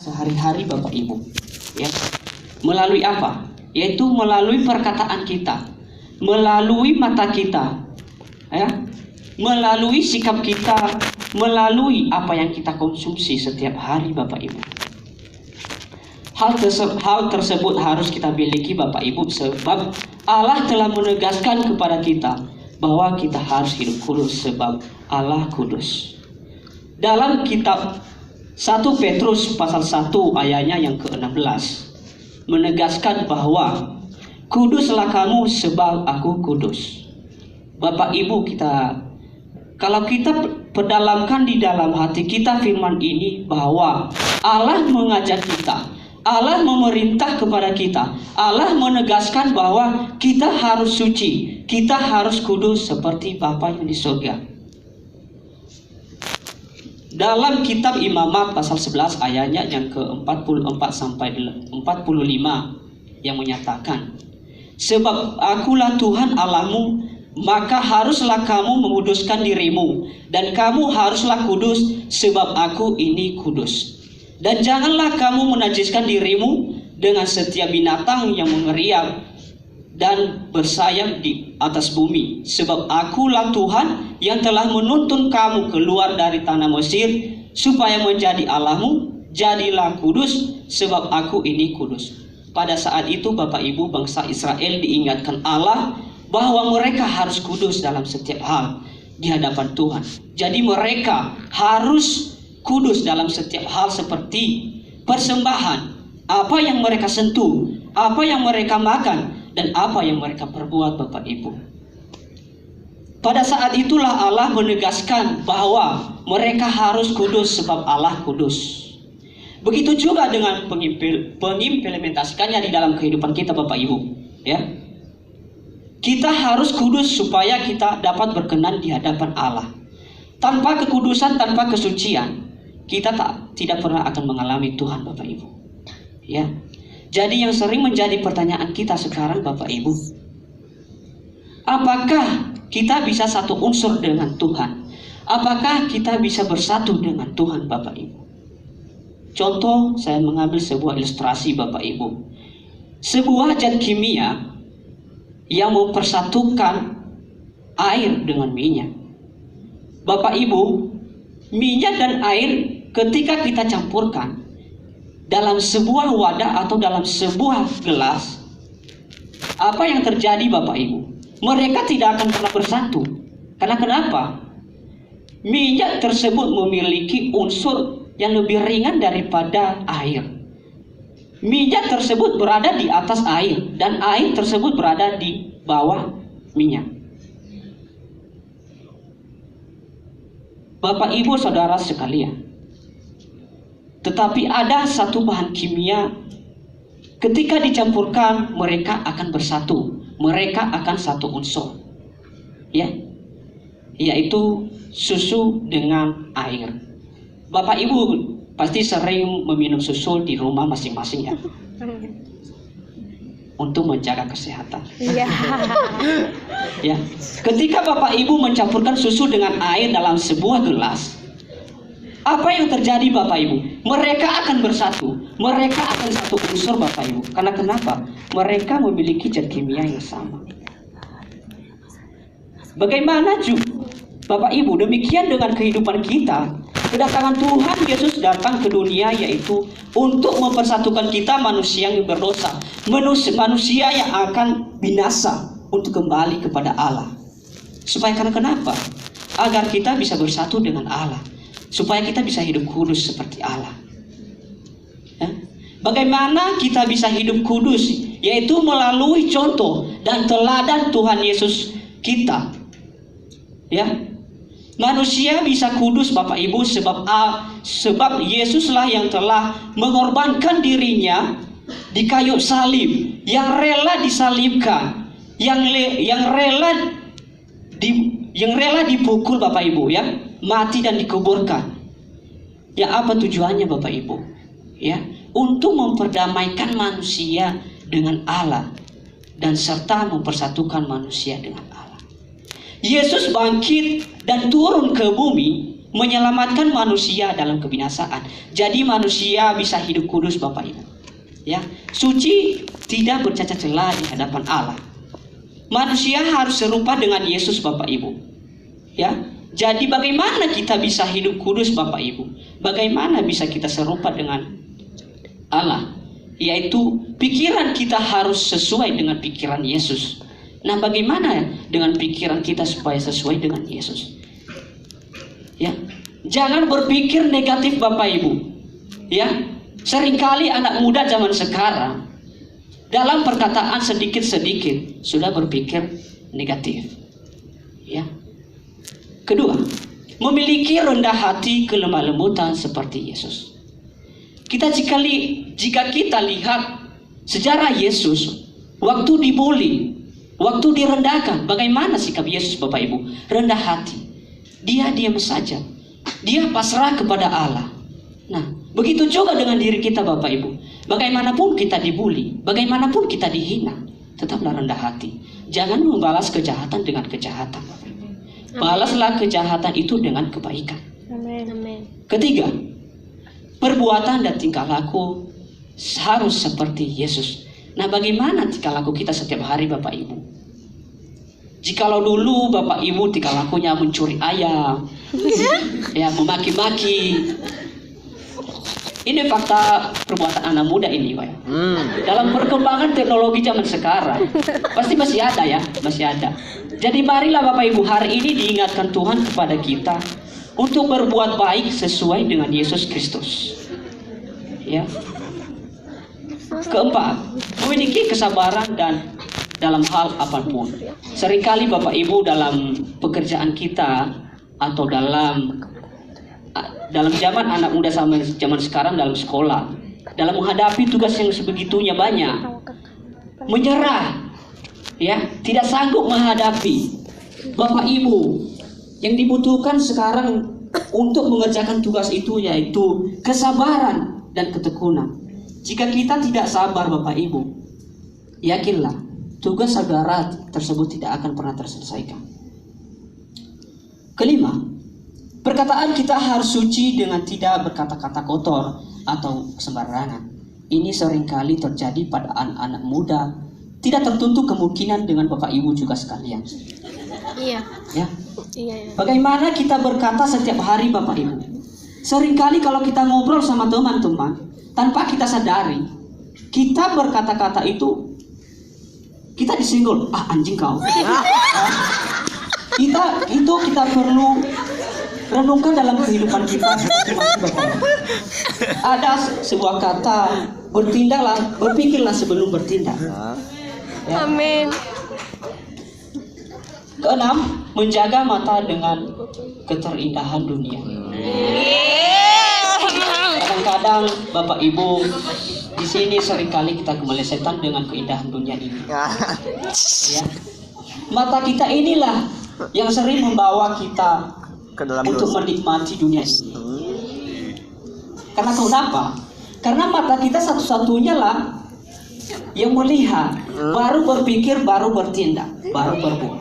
sehari-hari Bapak Ibu, ya. Melalui apa? Yaitu melalui perkataan kita, melalui mata kita, ya, melalui sikap kita, melalui apa yang kita konsumsi setiap hari Bapak Ibu. Hal tersebut harus kita miliki Bapak Ibu, sebab Allah telah menegaskan kepada kita bahwa kita harus hidup kudus sebab Allah kudus. Dalam kitab 1 Petrus pasal 1 ayatnya yang ke-16 menegaskan bahwa kuduslah kamu sebab aku kudus. Bapak Ibu, kalau kita perdalamkan di dalam hati kita firman ini, bahwa Allah mengajak kita, Allah memerintah kepada kita, Allah menegaskan bahwa kita harus suci, kita harus kudus seperti Bapa yang di surga. Dalam kitab Imamat pasal 11 ayatnya yang ke-44 sampai 45 yang menyatakan, sebab akulah Tuhan Allahmu, maka haruslah kamu menguduskan dirimu, dan kamu haruslah kudus sebab aku ini kudus. Dan janganlah kamu menajiskan dirimu dengan setiap binatang yang mengeriak dan bersayap di atas bumi, sebab akulah Tuhan yang telah menuntun kamu keluar dari tanah Mesir supaya menjadi Allahmu. Jadilah kudus sebab aku ini kudus. Pada saat itu Bapak Ibu, bangsa Israel diingatkan Allah bahwa mereka harus kudus dalam setiap hal di hadapan Tuhan. Jadi mereka harus kudus dalam setiap hal, seperti persembahan, apa yang mereka sentuh, apa yang mereka makan, dan apa yang mereka perbuat Bapak Ibu. Pada saat itulah Allah menegaskan bahwa mereka harus kudus sebab Allah kudus. Begitu juga dengan pengimplementasikannya di dalam kehidupan kita Bapak Ibu, ya. Kita harus kudus supaya kita dapat berkenan di hadapan Allah. Tanpa kekudusan, tanpa kesucian, kita tidak pernah akan mengalami Tuhan Bapak Ibu, ya. Jadi yang sering menjadi pertanyaan kita sekarang Bapak Ibu, apakah kita bisa satu unsur dengan Tuhan? Apakah kita bisa bersatu dengan Tuhan Bapak Ibu? Contoh, saya mengambil sebuah ilustrasi Bapak Ibu. Sebuah zat kimia yang mempersatukan air dengan minyak. Bapak Ibu, minyak dan air ketika kita campurkan dalam sebuah wadah atau dalam sebuah gelas, apa yang terjadi Bapak Ibu? Mereka tidak akan pernah bersatu. Karena kenapa? Minyak tersebut memiliki unsur yang lebih ringan daripada air. Minyak tersebut berada di atas air, dan air tersebut berada di bawah minyak. Bapak Ibu Saudara sekalian, tetapi ada satu bahan kimia, ketika dicampurkan mereka akan bersatu, mereka akan satu unsur, ya, yaitu susu dengan air. Bapak Ibu pasti sering meminum susu di rumah masing-masing, ya, untuk menjaga kesehatan. Ya, ketika Bapak Ibu mencampurkan susu dengan air dalam sebuah gelas, apa yang terjadi Bapak Ibu? Mereka akan bersatu, mereka akan satu unsur Bapak Ibu. Karena kenapa? Mereka memiliki zat kimia yang sama. Bagaimana juga Bapak Ibu, demikian dengan kehidupan kita. Kedatangan Tuhan Yesus datang ke dunia yaitu untuk mempersatukan kita, manusia yang berdosa, manusia yang akan binasa, untuk kembali kepada Allah. Supaya karena kenapa? Agar kita bisa bersatu dengan Allah, supaya kita bisa hidup kudus seperti Allah, ya? Bagaimana kita bisa hidup kudus? Yaitu melalui contoh dan teladan Tuhan Yesus kita, ya. Manusia bisa kudus Bapak Ibu sebab Yesuslah yang telah mengorbankan dirinya di kayu salib, yang rela disalibkan, yang rela dipukul Bapak Ibu, ya, mati dan dikuburkan. Ya, apa tujuannya Bapak Ibu? Ya, untuk memperdamaikan manusia dengan Allah dan serta mempersatukan manusia dengan Allah. Yesus bangkit dan turun ke bumi menyelamatkan manusia dalam kebinasaan. Jadi manusia bisa hidup kudus Bapak Ibu. Ya, suci, tidak bercacat celah di hadapan Allah. Manusia harus serupa dengan Yesus Bapak Ibu. Ya. Jadi bagaimana kita bisa hidup kudus Bapak Ibu? Bagaimana bisa kita serupa dengan Allah? Yaitu pikiran kita harus sesuai dengan pikiran Yesus. Nah, bagaimana dengan pikiran kita supaya sesuai dengan Yesus? Ya, jangan berpikir negatif Bapak Ibu. Ya, seringkali anak muda zaman sekarang dalam perkataan sedikit-sedikit sudah berpikir negatif. Ya. Kedua, memiliki rendah hati, kelemah lembutan seperti Yesus. Jika kita lihat sejarah Yesus, waktu dibully, waktu direndahkan, bagaimana sikap Yesus Bapak Ibu? Rendah hati. Dia diam saja. Dia pasrah kepada Allah. Nah, begitu juga dengan diri kita Bapak Ibu. Bagaimanapun kita dibully, bagaimanapun kita dihina, tetaplah rendah hati. Jangan membalas kejahatan dengan kejahatan Bapak Ibu. Balaslah kejahatan itu dengan kebaikan. Amin. Ketiga, perbuatan dan tingkah laku harus seperti Yesus. Nah, bagaimana tingkah laku kita setiap hari Bapak Ibu? Jikalau dulu Bapak Ibu tingkah lakunya mencuri ayam, ya, memaki-maki. Ini fakta perbuatan anak muda ini, Pak. Dalam perkembangan teknologi zaman sekarang, pasti masih ada ya, masih ada. Jadi marilah Bapak Ibu hari ini diingatkan Tuhan kepada kita untuk berbuat baik sesuai dengan Yesus Kristus. Ya. Keempat, memiliki kesabaran dan dalam hal apapun. Seringkali Bapak Ibu dalam pekerjaan kita atau dalam zaman anak muda sama zaman sekarang dalam sekolah, dalam menghadapi tugas yang sebegitunya banyak, menyerah, ya, tidak sanggup menghadapi. Bapak Ibu, yang dibutuhkan sekarang untuk mengerjakan tugas itu yaitu kesabaran dan ketekunan. Jika kita tidak sabar Bapak Ibu, yakinlah tugas saudara tersebut tidak akan pernah terselesaikan. Kelima, perkataan kita harus suci dengan tidak berkata-kata kotor atau sembarangan. Ini seringkali terjadi pada anak-anak muda. Tidak tertutup kemungkinan dengan Bapak Ibu juga sekalian. Iya. Ya. Iya. Bagaimana kita berkata setiap hari Bapak Ibu? Seringkali kalau kita ngobrol sama teman-teman, tanpa kita sadari, kita berkata-kata itu, kita disenggol, anjing kau. Kita perlu renungkan dalam kehidupan kita. Ada sebuah kata, berpikirlah sebelum bertindak. Ya. Amin. Keenam, menjaga mata dengan keterindahan dunia. Kadang-kadang Bapak Ibu di sini seringkali kita kemelesetan dengan keindahan dunia ini. Ya. Mata kita inilah yang sering membawa kita untuk menikmati dunia ini. Karena kenapa? Karena mata kita satu-satunya lah yang melihat, baru berpikir, baru bertindak, baru berbuat.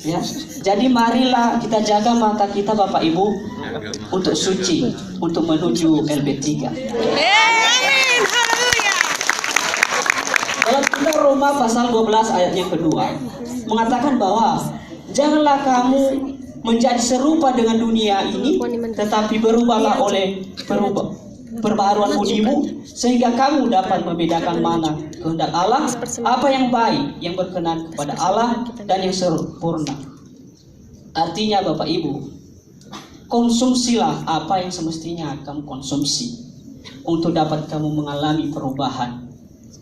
Ya, jadi marilah kita jaga mata kita Bapak Ibu untuk suci, untuk menuju LB3. Dalam kitab Roma pasal 12 ayat yang kedua mengatakan bahwa janganlah kamu menjadi serupa dengan dunia ini, tetapi berubahlah oleh perbaharuan budimu, sehingga kamu dapat membedakan mana kehendak Allah, apa yang baik, yang berkenan kepada Allah, dan yang sempurna. Artinya Bapak Ibu, konsumsilah apa yang semestinya kamu konsumsi untuk dapat kamu mengalami perubahan.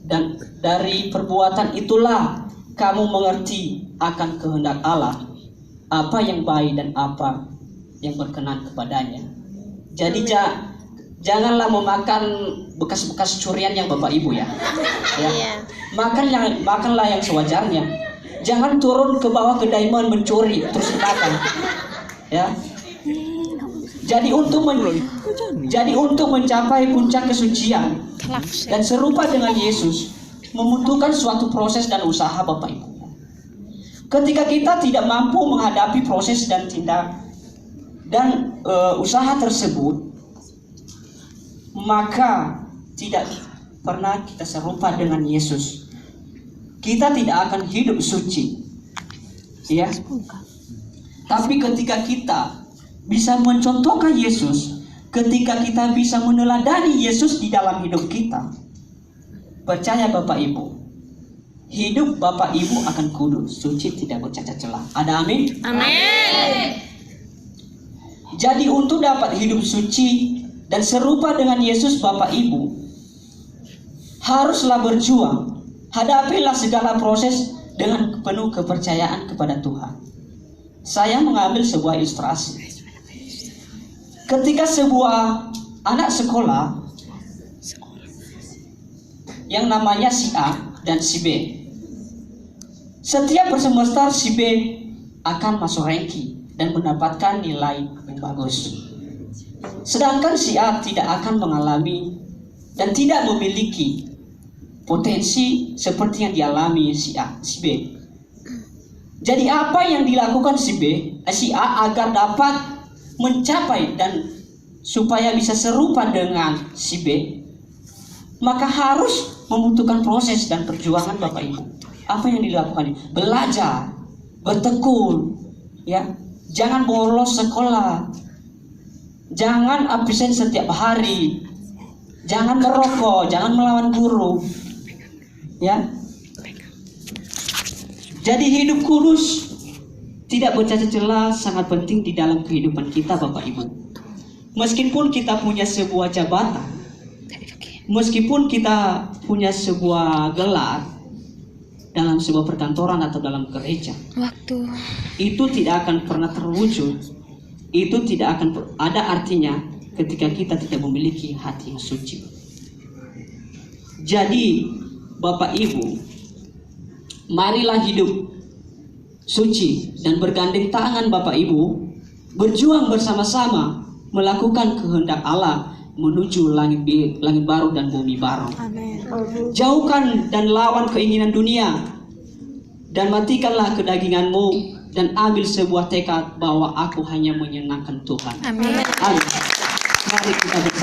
Dan dari perbuatan itulah kamu mengerti akan kehendak Allah, apa yang baik dan apa yang berkenan kepadanya. Jadi janganlah memakan bekas-bekas curian yang Bapak Ibu ya. Makanlah yang sewajarnya. Jangan turun ke bawah ke diamond mencuri terus makan. Ya. Jadi untuk mencapai puncak kesucian dan serupa dengan Yesus membutuhkan suatu proses dan usaha Bapak Ibu. Ketika kita tidak mampu menghadapi proses dan tindak dan usaha tersebut, maka tidak pernah kita serupa dengan Yesus. Kita tidak akan hidup suci, ya. Tapi ketika kita bisa mencontohkan Yesus, ketika kita bisa meneladani Yesus di dalam hidup kita, percaya Bapak Ibu, hidup Bapak Ibu akan kudus, suci, tidak bercacat celah. Ada amin? Amin. Jadi untuk dapat hidup suci dan serupa dengan Yesus, Bapak Ibu haruslah berjuang. Hadapilah segala proses dengan penuh kepercayaan kepada Tuhan. Saya mengambil sebuah ilustrasi. Ketika sebuah anak sekolah yang namanya si A dan si B, setiap bersemester si B akan masuk ranking dan mendapatkan nilai yang bagus. Sedangkan si A tidak akan mengalami dan tidak memiliki potensi seperti yang dialami si A, si B. Jadi apa yang dilakukan si A agar dapat mencapai dan supaya bisa serupa dengan si B, maka harus membutuhkan proses dan perjuangan Bapak Ibu. Apa yang dilakukan? Belajar, bertekun, ya. Jangan bolos sekolah. Jangan absen setiap hari. Jangan merokok, jangan melawan guru. Ya. Jadi hidup kudus, tidak bercacat celah, sangat penting di dalam kehidupan kita Bapak Ibu. Meskipun kita punya sebuah jabatan, meskipun kita punya sebuah gelar dalam sebuah perkantoran atau dalam gereja, itu tidak akan pernah terwujud. Itu tidak akan ada artinya ketika kita tidak memiliki hati yang suci. Jadi Bapak Ibu, marilah hidup suci dan bergandeng tangan Bapak Ibu, berjuang bersama-sama melakukan kehendak Allah menuju langit baru dan bumi baru. Amin. Jauhkan dan lawan keinginan dunia dan matikanlah kedaginganmu dan ambil sebuah tekad bahwa aku hanya menyenangkan Tuhan. Amin. Amin. Mari kita bersama.